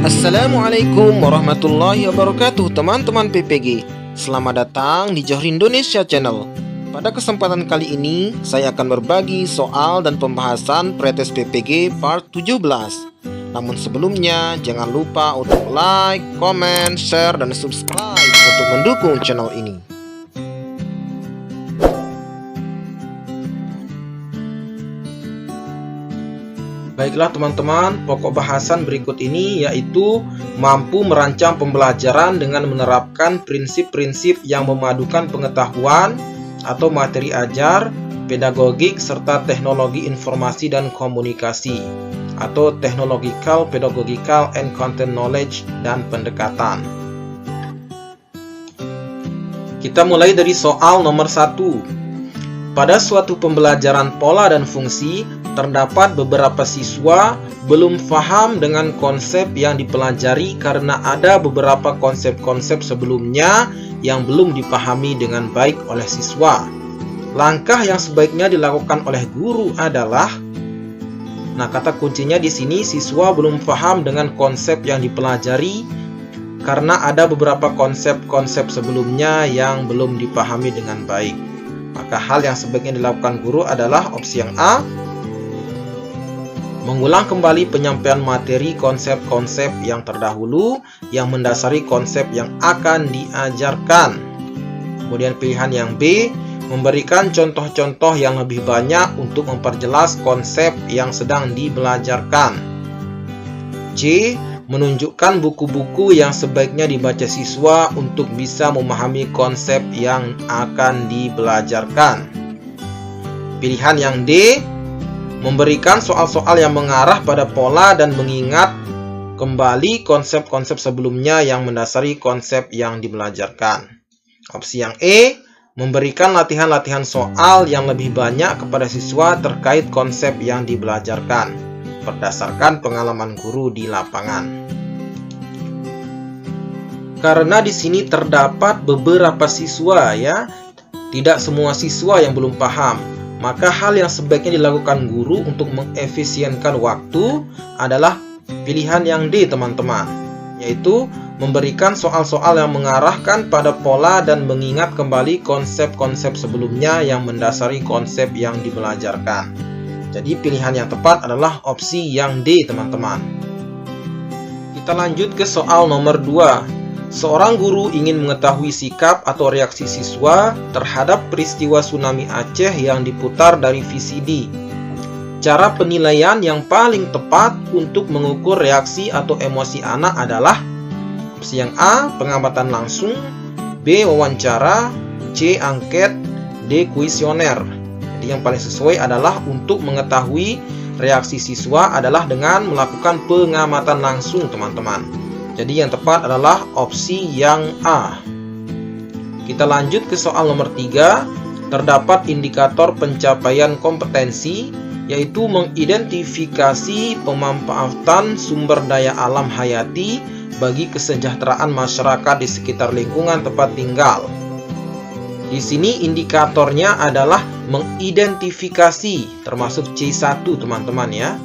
Assalamualaikum warahmatullahi wabarakatuh teman-teman PPG. Selamat datang di Johor Indonesia Channel. Pada kesempatan kali ini saya akan berbagi soal dan pembahasan pretest PPG part 17. Namun sebelumnya jangan lupa untuk like, comment, share, dan subscribe untuk mendukung channel ini. Baiklah teman-teman, pokok bahasan berikut ini yaitu mampu merancang pembelajaran dengan menerapkan prinsip-prinsip yang memadukan pengetahuan atau materi ajar, pedagogik, serta teknologi informasi dan komunikasi atau technological, pedagogical, and content knowledge dan pendekatan. Kita mulai dari soal nomor 1. Pada suatu pembelajaran pola dan fungsi, terdapat beberapa siswa belum paham dengan konsep yang dipelajari karena ada beberapa konsep-konsep sebelumnya yang belum dipahami dengan baik oleh siswa. Langkah yang sebaiknya dilakukan oleh guru adalah, nah kata kuncinya di sini siswa belum paham dengan konsep yang dipelajari karena ada beberapa konsep-konsep sebelumnya yang belum dipahami dengan baik. Maka hal yang sebaiknya dilakukan guru adalah opsi yang A, mengulang kembali penyampaian materi konsep-konsep yang terdahulu yang mendasari konsep yang akan diajarkan. Kemudian pilihan yang B, memberikan contoh-contoh yang lebih banyak untuk memperjelas konsep yang sedang dibelajarkan. C, menunjukkan buku-buku yang sebaiknya dibaca siswa untuk bisa memahami konsep yang akan dibelajarkan. Pilihan yang D, memberikan soal-soal yang mengarah pada pola dan mengingat kembali konsep-konsep sebelumnya yang mendasari konsep yang dibelajarkan. Opsi yang E, memberikan latihan-latihan soal yang lebih banyak kepada siswa terkait konsep yang dibelajarkan berdasarkan pengalaman guru di lapangan. Karena di sini terdapat beberapa siswa ya, tidak semua siswa yang belum paham. Maka hal yang sebaiknya dilakukan guru untuk mengefisienkan waktu adalah pilihan yang D teman-teman, yaitu memberikan soal-soal yang mengarahkan pada pola dan mengingat kembali konsep-konsep sebelumnya yang mendasari konsep yang dibelajarkan. Jadi pilihan yang tepat adalah opsi yang D teman-teman. Kita lanjut ke soal nomor 2. Seorang guru ingin mengetahui sikap atau reaksi siswa terhadap peristiwa tsunami Aceh yang diputar dari VCD. Cara penilaian yang paling tepat untuk mengukur reaksi atau emosi anak adalah opsi yang A, pengamatan langsung, B, wawancara, C, angket, D, kuesioner. Jadi yang paling sesuai adalah untuk mengetahui reaksi siswa adalah dengan melakukan pengamatan langsung teman-teman. Jadi yang tepat adalah opsi yang A. Kita lanjut ke soal nomor 3. Terdapat indikator pencapaian kompetensi, yaitu mengidentifikasi pemanfaatan sumber daya alam hayati bagi kesejahteraan masyarakat di sekitar lingkungan tempat tinggal. Di sini indikatornya adalah mengidentifikasi, termasuk C1 teman-teman ya.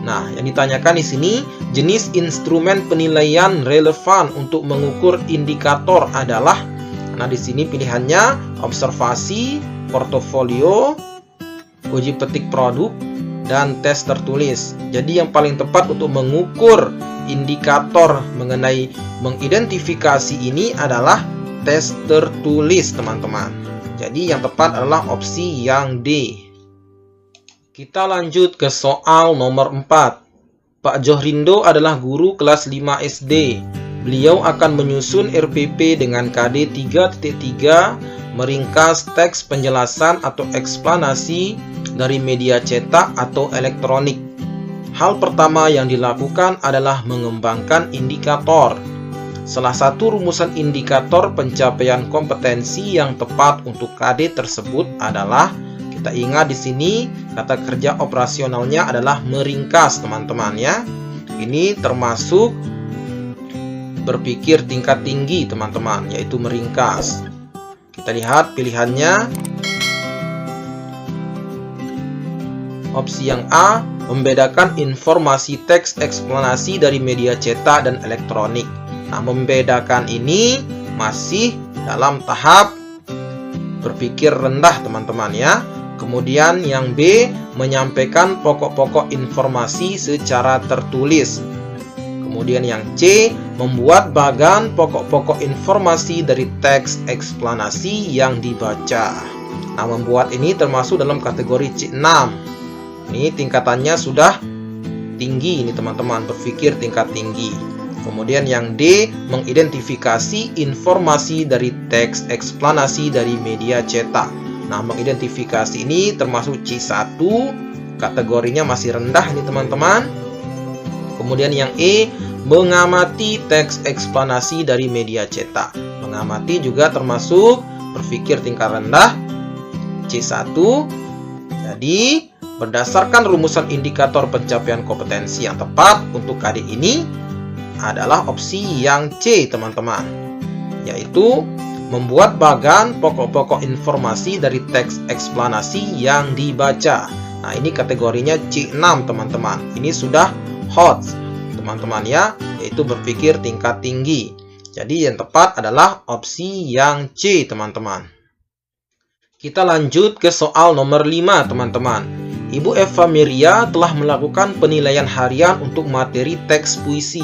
Nah, yang ditanyakan di sini jenis instrumen penilaian relevan untuk mengukur indikator adalah, nah di sini pilihannya observasi, portofolio, uji petik produk, dan tes tertulis. Jadi yang paling tepat untuk mengukur indikator mengenai mengidentifikasi ini adalah tes tertulis teman-teman. Jadi yang tepat adalah opsi yang D. Kita lanjut ke soal nomor 4. Pak Johrindo adalah guru kelas 5 SD. Beliau akan menyusun RPP dengan KD 3.3, meringkas teks penjelasan atau eksplanasi dari media cetak atau elektronik. Hal pertama yang dilakukan adalah mengembangkan indikator. Salah satu rumusan indikator pencapaian kompetensi yang tepat untuk KD tersebut adalah, kita ingat di sini kata kerja operasionalnya adalah meringkas teman-teman ya. Ini termasuk berpikir tingkat tinggi teman-teman, yaitu meringkas. Kita lihat pilihannya. Opsi yang A, membedakan informasi teks eksplanasi dari media cetak dan elektronik. Nah, membedakan ini masih dalam tahap berpikir rendah, teman-teman ya. Kemudian yang B, menyampaikan pokok-pokok informasi secara tertulis. Kemudian yang C, membuat bagan pokok-pokok informasi dari teks eksplanasi yang dibaca. Nah, membuat ini termasuk dalam kategori C6. Ini tingkatannya sudah tinggi ini teman-teman, berpikir tingkat tinggi. Kemudian yang D, mengidentifikasi informasi dari teks eksplanasi dari media cetak. Nah, mengidentifikasi ini termasuk C1, kategorinya masih rendah ini teman-teman. Kemudian yang E, mengamati teks eksplanasi dari media cetak. Mengamati juga termasuk berpikir tingkat rendah, C1. Jadi, berdasarkan rumusan indikator pencapaian kompetensi yang tepat untuk KD ini adalah opsi yang C, teman-teman, yaitu membuat bagan pokok-pokok informasi dari teks eksplanasi yang dibaca. Nah, ini kategorinya C6, teman-teman. Ini sudah hot, teman-teman ya, yaitu berpikir tingkat tinggi. Jadi yang tepat adalah opsi yang C, teman-teman. Kita lanjut ke soal nomor 5, teman-teman. Ibu Eva Miria telah melakukan penilaian harian untuk materi teks puisi.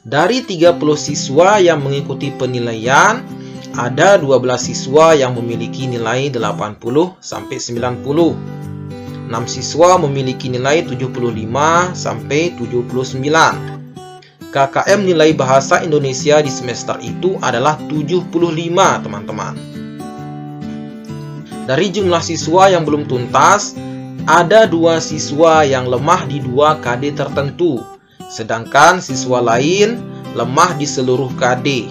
Dari 30 siswa yang mengikuti penilaian, ada 12 siswa yang memiliki nilai 80-90. 6 siswa memiliki nilai 75-79. KKM nilai bahasa Indonesia di semester itu adalah 75, teman-teman. Dari jumlah siswa yang belum tuntas, ada 2 siswa yang lemah di 2 KD tertentu, sedangkan siswa lain lemah di seluruh KD.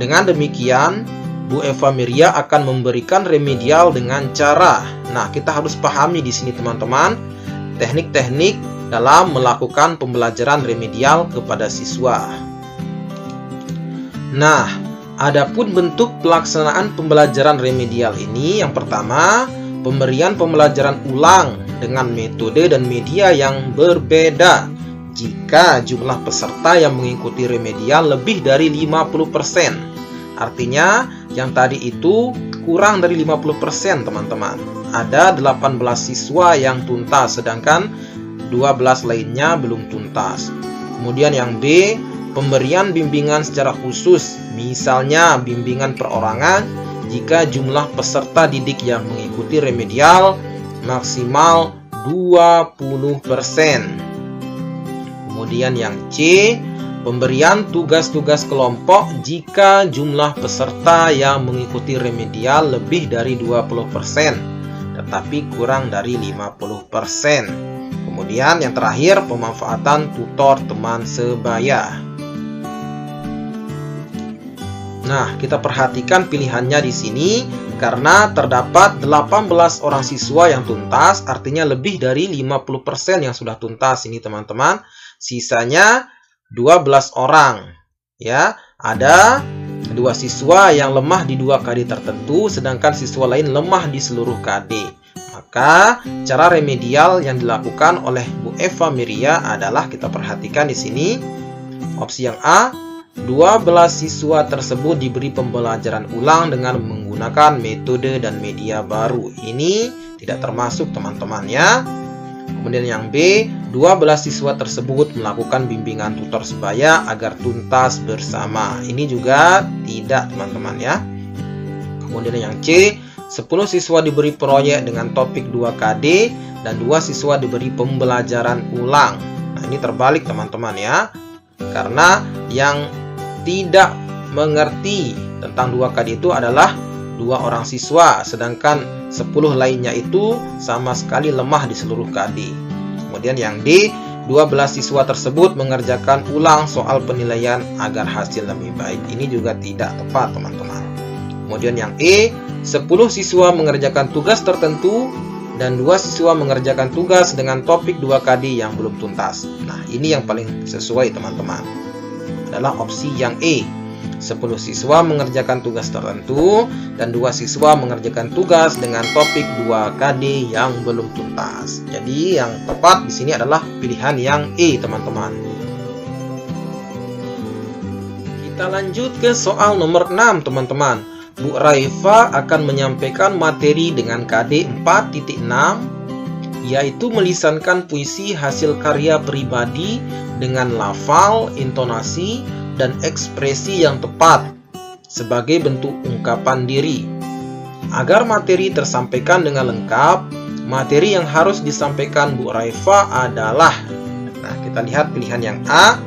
Dengan demikian, Bu Eva Miria akan memberikan remedial dengan cara. Nah, kita harus pahami di sini teman-teman, teknik-teknik dalam melakukan pembelajaran remedial kepada siswa. Nah, adapun bentuk pelaksanaan pembelajaran remedial ini, yang pertama, pemberian pembelajaran ulang dengan metode dan media yang berbeda jika jumlah peserta yang mengikuti remedial lebih dari 50%. Artinya, yang tadi itu kurang dari 50%, teman-teman. Ada 18 siswa yang tuntas, sedangkan 12 lainnya belum tuntas. Kemudian yang B, pemberian bimbingan secara khusus, misalnya bimbingan perorangan, jika jumlah peserta didik yang mengikuti remedial maksimal 20%. Kemudian yang C, pemberian tugas-tugas kelompok jika jumlah peserta yang mengikuti remedial lebih dari 20%, tetapi kurang dari 50%. Kemudian yang terakhir, pemanfaatan tutor teman sebaya. Nah, kita perhatikan pilihannya di sini karena terdapat 18 orang siswa yang tuntas, artinya lebih dari 50% yang sudah tuntas ini teman-teman. Sisanya 12 orang. Ya, ada 2 siswa yang lemah di 2 KD tertentu, sedangkan siswa lain lemah di seluruh KD. Maka, cara remedial yang dilakukan oleh Bu Eva Miria adalah, kita perhatikan di sini, opsi yang A, 12 siswa tersebut diberi pembelajaran ulang dengan menggunakan metode dan media baru. Ini tidak termasuk teman-teman ya. Kemudian yang B, 12 siswa tersebut melakukan bimbingan tutor sebaya agar tuntas bersama. Ini juga tidak teman-teman ya. Kemudian yang C, 10 siswa diberi proyek dengan topik 2 KD dan 2 siswa diberi pembelajaran ulang. Nah, ini terbalik teman-teman ya. Karena yang tidak mengerti tentang 2 KD itu adalah 2 orang siswa, sedangkan 10 lainnya itu sama sekali lemah di seluruh KD. Kemudian yang D, 12 siswa tersebut mengerjakan ulang soal penilaian agar hasil lebih baik. Ini juga tidak tepat teman-teman. Kemudian yang E, 10 siswa mengerjakan tugas tertentu dan 2 siswa mengerjakan tugas dengan topik 2 KD yang belum tuntas. Nah, ini yang paling sesuai teman-teman, adalah opsi yang E. 10 siswa mengerjakan tugas tertentu, dan 2 siswa mengerjakan tugas dengan topik 2 KD yang belum tuntas. Jadi yang tepat di sini adalah pilihan yang E, teman-teman. Kita lanjut ke soal nomor 6, teman-teman. Bu Raifa akan menyampaikan materi dengan KD 4.6, yaitu melisankan puisi hasil karya pribadi dengan lafal, intonasi, dan ekspresi yang tepat sebagai bentuk ungkapan diri. Agar materi tersampaikan dengan lengkap, materi yang harus disampaikan Bu Raifa adalah, nah kita lihat pilihan yang A,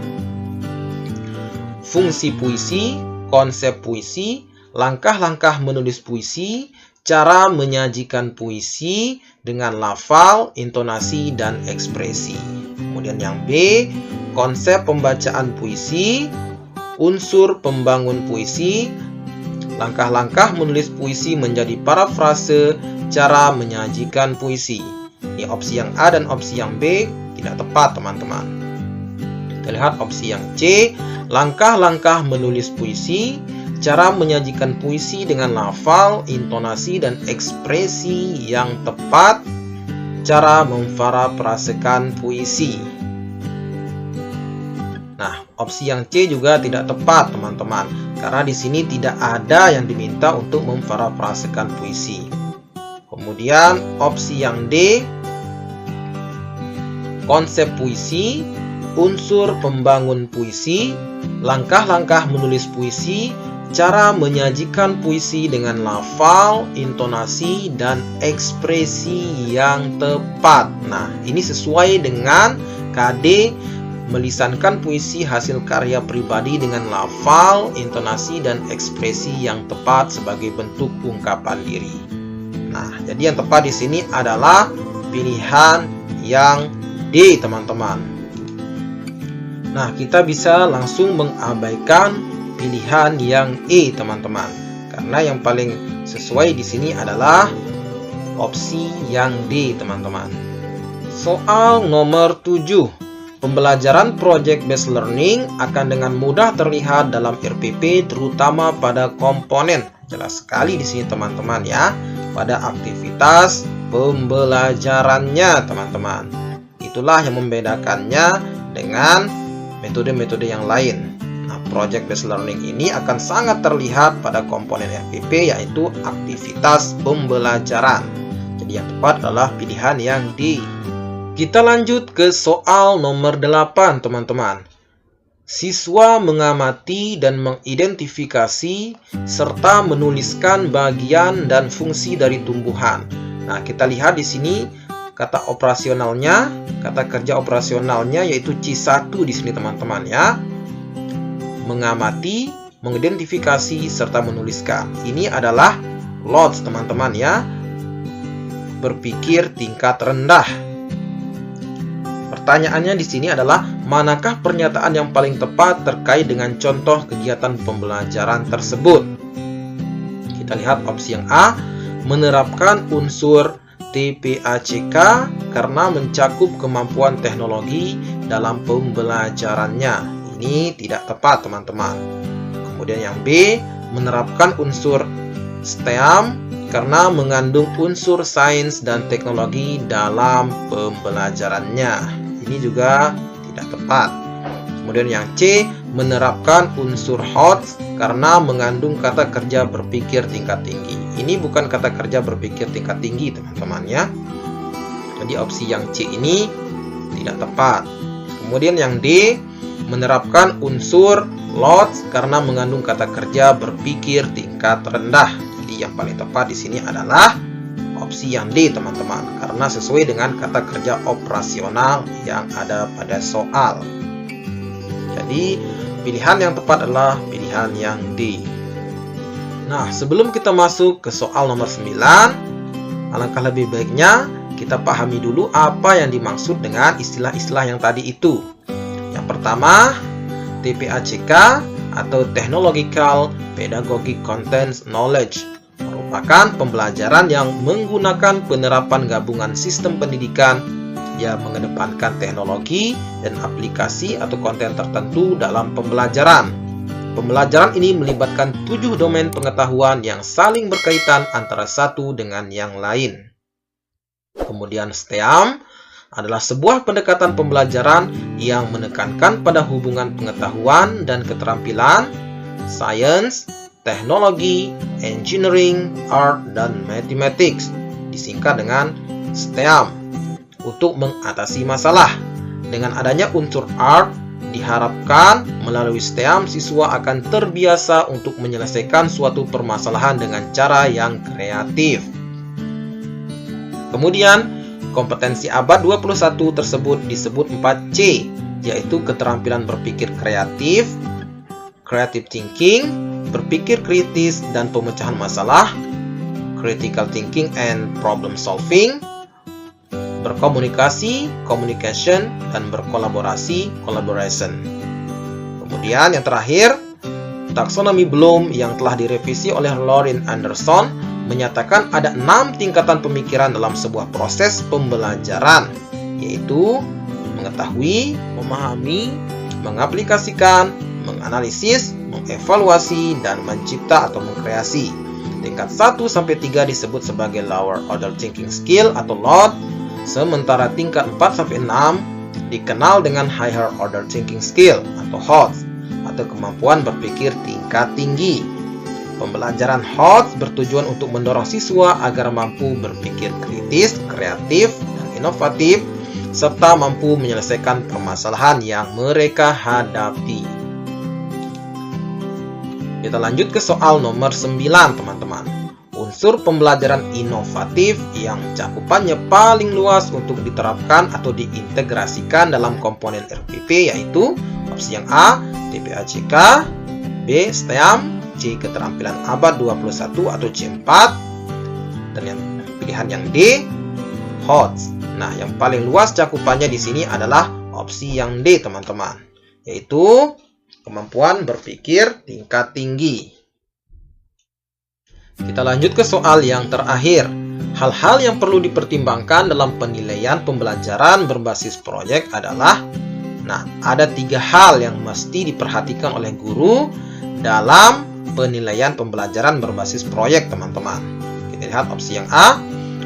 fungsi puisi, konsep puisi, langkah-langkah menulis puisi, cara menyajikan puisi dengan lafal, intonasi, dan ekspresi. Kemudian yang B, konsep pembacaan puisi, unsur pembangun puisi, langkah-langkah menulis puisi menjadi parafrase, cara menyajikan puisi. Ini opsi yang A dan opsi yang B tidak tepat, teman-teman. Kita lihat opsi yang C, langkah-langkah menulis puisi, cara menyajikan puisi dengan lafal, intonasi, dan ekspresi yang tepat, cara memparafrasekan puisi. Nah, opsi yang C juga tidak tepat, teman-teman, karena di sini tidak ada yang diminta untuk memparafrasekan puisi. Kemudian opsi yang D, konsep puisi, unsur pembangun puisi, langkah-langkah menulis puisi, cara menyajikan puisi dengan lafal, intonasi, dan ekspresi yang tepat. Nah, ini sesuai dengan KD melisankan puisi hasil karya pribadi dengan lafal, intonasi, dan ekspresi yang tepat sebagai bentuk ungkapan diri. Nah, jadi yang tepat di sini adalah pilihan yang D, teman-teman. Nah, kita bisa langsung mengabaikan pilihan yang E, teman-teman, karena yang paling sesuai di sini adalah opsi yang D, teman-teman. Soal nomor 7. Pembelajaran project based learning akan dengan mudah terlihat dalam RPP, terutama pada komponen. Jelas sekali di sini, teman-teman, ya, pada aktivitas pembelajarannya, teman-teman. Itulah yang membedakannya dengan metode-metode yang lain. Nah, project based learning ini akan sangat terlihat pada komponen RPP, yaitu aktivitas pembelajaran. Jadi yang tepat adalah pilihan yang D. Kita lanjut ke soal nomor 8, teman-teman. Siswa mengamati dan mengidentifikasi serta menuliskan bagian dan fungsi dari tumbuhan. Nah, kita lihat di sini kata operasionalnya, kata kerja operasionalnya yaitu C1 di sini, teman-teman, ya. Mengamati, mengidentifikasi serta menuliskan. Ini adalah LOTS, teman-teman, ya. Berpikir tingkat rendah. Pertanyaannya di sini adalah, manakah pernyataan yang paling tepat terkait dengan contoh kegiatan pembelajaran tersebut? Kita lihat opsi yang A, menerapkan unsur TPACK karena mencakup kemampuan teknologi dalam pembelajarannya. Ini tidak tepat, teman-teman. Kemudian yang B, menerapkan unsur STEM karena mengandung unsur sains dan teknologi dalam pembelajarannya. Ini juga tidak tepat. Kemudian yang C, menerapkan unsur HOT karena mengandung kata kerja berpikir tingkat tinggi. Ini bukan kata kerja berpikir tingkat tinggi, teman-teman, ya. Jadi opsi yang C ini tidak tepat. Kemudian yang D, menerapkan unsur LOTS karena mengandung kata kerja berpikir tingkat rendah. Jadi yang paling tepat di sini adalah opsi yang D, teman-teman, karena sesuai dengan kata kerja operasional yang ada pada soal. Jadi pilihan yang tepat adalah pilihan yang D. Nah, sebelum kita masuk ke soal nomor 9, alangkah lebih baiknya kita pahami dulu apa yang dimaksud dengan istilah-istilah yang tadi itu. Yang pertama, TPACK atau Technological Pedagogic Content Knowledge merupakan pembelajaran yang menggunakan penerapan gabungan sistem pendidikan yang mengedepankan teknologi dan aplikasi atau konten tertentu dalam pembelajaran. Pembelajaran ini melibatkan 7 domain pengetahuan yang saling berkaitan antara satu dengan yang lain. Kemudian STEAM adalah sebuah pendekatan pembelajaran yang menekankan pada hubungan pengetahuan dan keterampilan, science, teknologi, engineering, art, dan mathematics, disingkat dengan STEAM, untuk mengatasi masalah. Dengan adanya unsur art, diharapkan melalui STEAM siswa akan terbiasa untuk menyelesaikan suatu permasalahan dengan cara yang kreatif. Kemudian, kompetensi abad 21 tersebut disebut 4C, yaitu keterampilan berpikir kreatif, creative thinking, berpikir kritis dan pemecahan masalah, critical thinking and problem solving, berkomunikasi, communication, dan berkolaborasi, collaboration. Kemudian yang terakhir, taksonomi Bloom yang telah direvisi oleh Lauren Anderson menyatakan ada 6 tingkatan pemikiran dalam sebuah proses pembelajaran, yaitu mengetahui, memahami, mengaplikasikan, menganalisis, mengevaluasi, dan mencipta atau mengkreasi. Tingkat 1-3 disebut sebagai lower order thinking skill atau LOT, sementara tingkat 4-6 dikenal dengan higher order thinking skill atau HOTS, atau kemampuan berpikir tingkat tinggi. Pembelajaran HOTS bertujuan untuk mendorong siswa agar mampu berpikir kritis, kreatif, dan inovatif, serta mampu menyelesaikan permasalahan yang mereka hadapi. Kita lanjut ke soal nomor 9, teman-teman. Unsur pembelajaran inovatif yang cakupannya paling luas untuk diterapkan atau diintegrasikan dalam komponen RPP yaitu opsi yang A, TPACK, B, STEAM, C, keterampilan abad 21 atau C4, dan yang pilihan yang D, HOTS. Nah, yang paling luas cakupannya di sini adalah opsi yang D, teman-teman, yaitu kemampuan berpikir tingkat tinggi. Kita lanjut ke soal yang terakhir. Hal-hal yang perlu dipertimbangkan dalam penilaian pembelajaran berbasis proyek adalah, ada 3 hal yang mesti diperhatikan oleh guru dalam penilaian pembelajaran berbasis proyek, teman-teman. Kita lihat opsi yang A,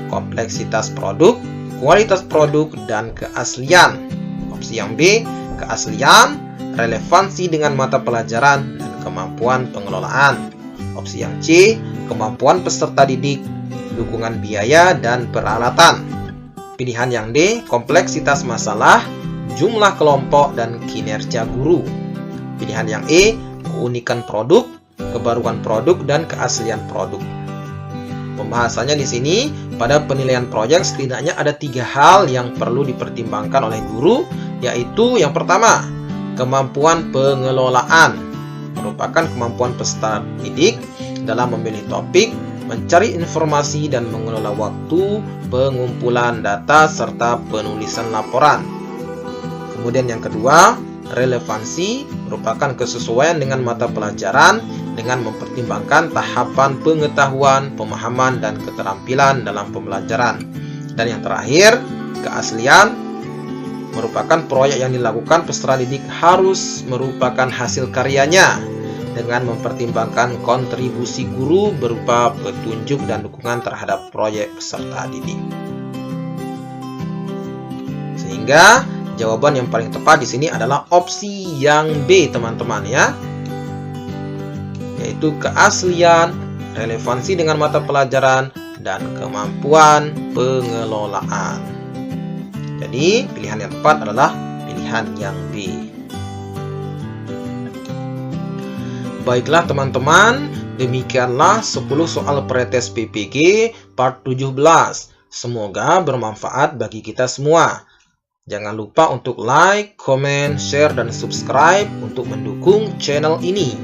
kompleksitas produk, kualitas produk, dan keaslian. Opsi yang B, keaslian, relevansi dengan mata pelajaran, dan kemampuan pengelolaan. Opsi yang C, kemampuan peserta didik, dukungan biaya, dan peralatan. Pilihan yang D, kompleksitas masalah, jumlah kelompok, dan kinerja guru. Pilihan yang E, keunikan produk, kebaruan produk, dan keaslian produk. Pembahasannya di sini, pada penilaian proyek setidaknya ada 3 hal yang perlu dipertimbangkan oleh guru, yaitu yang pertama, kemampuan pengelolaan, merupakan kemampuan peserta didik dalam memilih topik, mencari informasi, dan mengelola waktu, pengumpulan data, serta penulisan laporan. Kemudian yang kedua, relevansi, merupakan kesesuaian dengan mata pelajaran dengan mempertimbangkan tahapan pengetahuan, pemahaman, dan keterampilan dalam pembelajaran. Dan yang terakhir, keaslian, merupakan proyek yang dilakukan peserta didik harus merupakan hasil karyanya dengan mempertimbangkan kontribusi guru berupa petunjuk dan dukungan terhadap proyek peserta didik. Sehingga jawaban yang paling tepat di sini adalah opsi yang B, teman-teman ya. Yaitu keaslian, relevansi dengan mata pelajaran, dan kemampuan pengelolaan. Jadi, pilihan yang tepat adalah pilihan yang B. Baiklah teman-teman, demikianlah 10 soal pretest PPG part 17. Semoga bermanfaat bagi kita semua. Jangan lupa untuk like, comment, share, dan subscribe untuk mendukung channel ini.